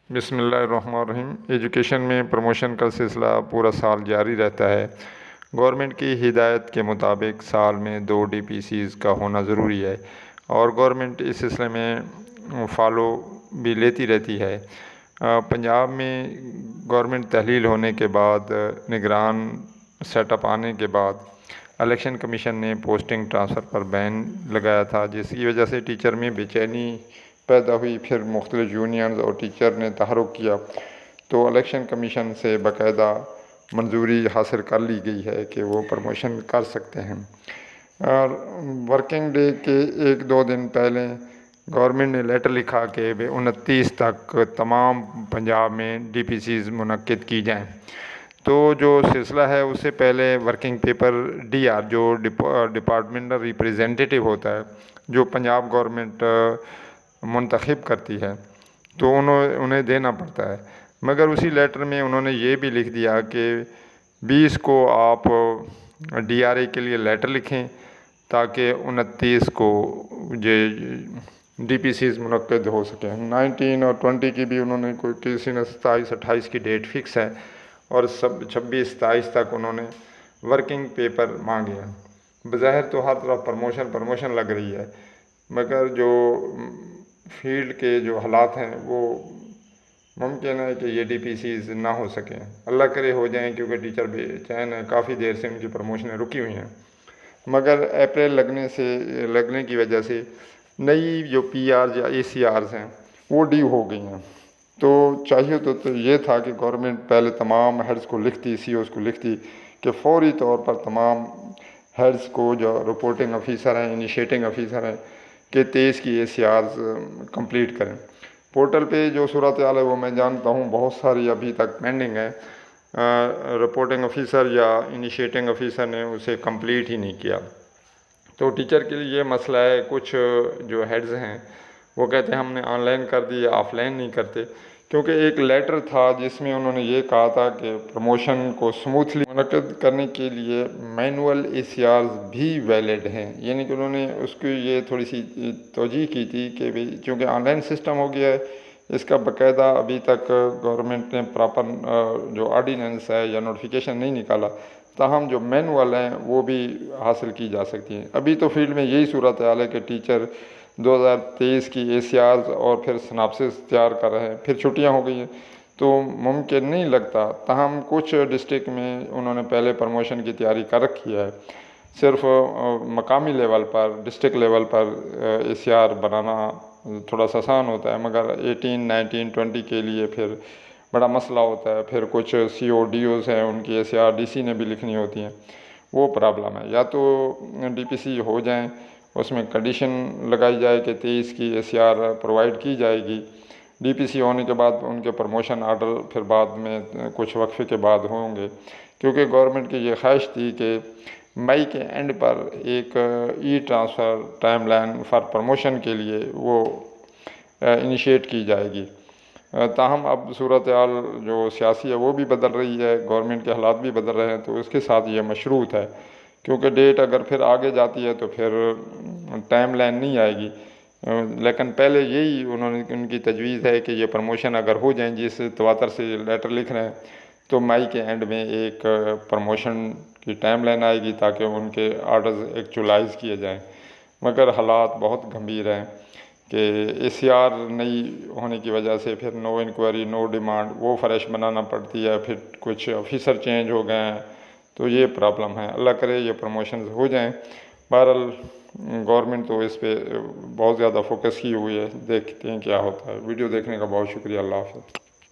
بسم اللہ الرحمن الرحیم۔ ایجوکیشن میں پروموشن کا سلسلہ پورا سال جاری رہتا ہے۔ گورنمنٹ کی ہدایت کے مطابق سال میں 2 DPCs کا ہونا ضروری ہے اور گورنمنٹ اس سلسلے میں فالو بھی لیتی رہتی ہے۔ پنجاب میں گورنمنٹ تحلیل ہونے کے بعد، نگران سیٹ اپ آنے کے بعد الیکشن کمیشن نے پوسٹنگ ٹرانسفر پر بین لگایا تھا، جس کی وجہ سے ٹیچر میں بے چینی پیدا ہوئی۔ پھر مختلف یونینز اور ٹیچر نے تحرک کیا تو الیکشن کمیشن سے باقاعدہ منظوری حاصل کر لی گئی ہے کہ وہ پروموشن کر سکتے ہیں۔ اور ورکنگ ڈے کے 1-2 دن پہلے گورنمنٹ نے لیٹر لکھا کہ 29 تک تمام پنجاب میں DPCs منعقد کی جائیں۔ تو جو سلسلہ ہے اس سے پہلے ورکنگ پیپر DR جو ڈپارٹمنٹل ریپریزنٹیٹیو ہوتا ہے، جو پنجاب گورنمنٹ منتخب کرتی ہے، تو انہیں دینا پڑتا ہے۔ مگر اسی لیٹر میں انہوں نے یہ بھی لکھ دیا کہ 20 کو آپ DRA کے لیے لیٹر لکھیں تاکہ 29 کو DPCs منعقد ہو سکیں۔ 19 اور 20 کی بھی انہوں نے کسی نے 27-28 کی ڈیٹ فکس ہے اور 26-27 تک انہوں نے ورکنگ پیپر مانگے ہیں۔ بظاہر تو ہر طرف پروموشن لگ رہی ہے، مگر جو فیلڈ کے جو حالات ہیں وہ ممکن ہے کہ یہ DPCs نہ ہو سکیں۔ اللہ کرے ہو جائیں، کیونکہ ٹیچر بے چین ہیں، کافی دیر سے ان کی پروموشنیں رکی ہوئی ہیں۔ مگر اپریل لگنے کی وجہ سے نئی جو PRs یا ACRs ہیں وہ ڈیو ہو گئی ہیں۔ تو چاہیے تو یہ تھا کہ گورنمنٹ پہلے تمام ہیڈز کو لکھتی، COs کو لکھتی کہ فوری طور پر تمام ہیڈز کو، جو رپورٹنگ آفیسر ہیں، انیشیٹنگ آفیسر ہیں، کہ 23 کی ACRs کمپلیٹ کریں۔ پورٹل پہ جو صورتحال ہے وہ میں جانتا ہوں بہت ساری ابھی تک پینڈنگ ہے۔ رپورٹنگ آفیسر یا انیشیٹنگ آفیسر نے اسے کمپلیٹ ہی نہیں کیا۔ تو ٹیچر کے لیے یہ مسئلہ ہے، کچھ جو ہیڈز ہیں وہ کہتے ہیں ہم نے آن لائن کر دی، آف لائن نہیں کرتے، کیونکہ ایک لیٹر تھا جس میں انہوں نے یہ کہا تھا کہ پروموشن کو سموتھلی منعقد کرنے کے لیے مینول ACRs بھی ویلڈ ہیں۔ یعنی کہ انہوں نے اس کی یہ تھوڑی سی توجیہ کی تھی کہ چونکہ آن لائن سسٹم ہو گیا ہے، اس کا باقاعدہ ابھی تک گورنمنٹ نے پراپر جو آرڈیننس ہے یا نوٹیفیکیشن نہیں نکالا، تاہم جو مینول ہیں وہ بھی حاصل کی جا سکتی ہیں۔ ابھی تو فیلڈ میں یہی صورتحال ہے کہ ٹیچر 2023 کی ACRs اور پھر سناپسس تیار کر رہے ہیں، پھر چھٹیاں ہو گئی ہیں تو ممکن نہیں لگتا۔ تاہم کچھ ڈسٹرکٹ میں انہوں نے پہلے پروموشن کی تیاری کر رکھی ہے۔ صرف مقامی لیول پر، ڈسٹرکٹ لیول پر ACR بنانا تھوڑا سا آسان ہوتا ہے، مگر 18, 19, 20 کے لیے پھر بڑا مسئلہ ہوتا ہے۔ پھر کچھ CODOs ہیں، ان کی ACR DC نے بھی لکھنی ہوتی ہیں، وہ پرابلم ہے۔ یا تو DPC ہو جائیں، اس میں کنڈیشن لگائی جائے کہ 23 کی ACR پرووائڈ کی جائے گی۔ DPC ہونے کے بعد ان کے پروموشن آرڈر پھر بعد میں کچھ وقفے کے بعد ہوں گے، کیونکہ گورنمنٹ کی یہ خواہش تھی کہ مئی کے اینڈ پر ایک transfer time line for promotion کے لیے وہ انیشیٹ کی جائے گی۔ تاہم اب صورتحال جو سیاسی ہے وہ بھی بدل رہی ہے، گورنمنٹ کے حالات بھی بدل رہے ہیں، تو اس کے ساتھ یہ مشروط ہے، کیونکہ ڈیٹ اگر پھر آگے جاتی ہے تو پھر ٹائم لائن نہیں آئے گی۔ لیکن پہلے یہی ان کی تجویز ہے کہ یہ پروموشن اگر ہو جائیں، جس تواتر سے لیٹر لکھ رہے ہیں، تو مئی کے اینڈ میں ایک پروموشن کی ٹائم لائن آئے گی تاکہ ان کے آرڈرز ایکچولائز کیے جائیں۔ مگر حالات بہت گمبھیر ہیں کہ ACR نہیں ہونے کی وجہ سے پھر نو انکوائری، نو ڈیمانڈ، وہ فریش بنانا پڑتی ہے، پھر کچھ آفیسر چینج ہو گئے ہیں، تو یہ پرابلم ہے۔ اللہ کرے یہ پروموشنز ہو جائیں۔ بہرحال گورنمنٹ تو اس پہ بہت زیادہ فوکس کی ہوئی ہے، دیکھتے ہیں کیا ہوتا ہے۔ ویڈیو دیکھنے کا بہت شکریہ۔ اللہ حافظ۔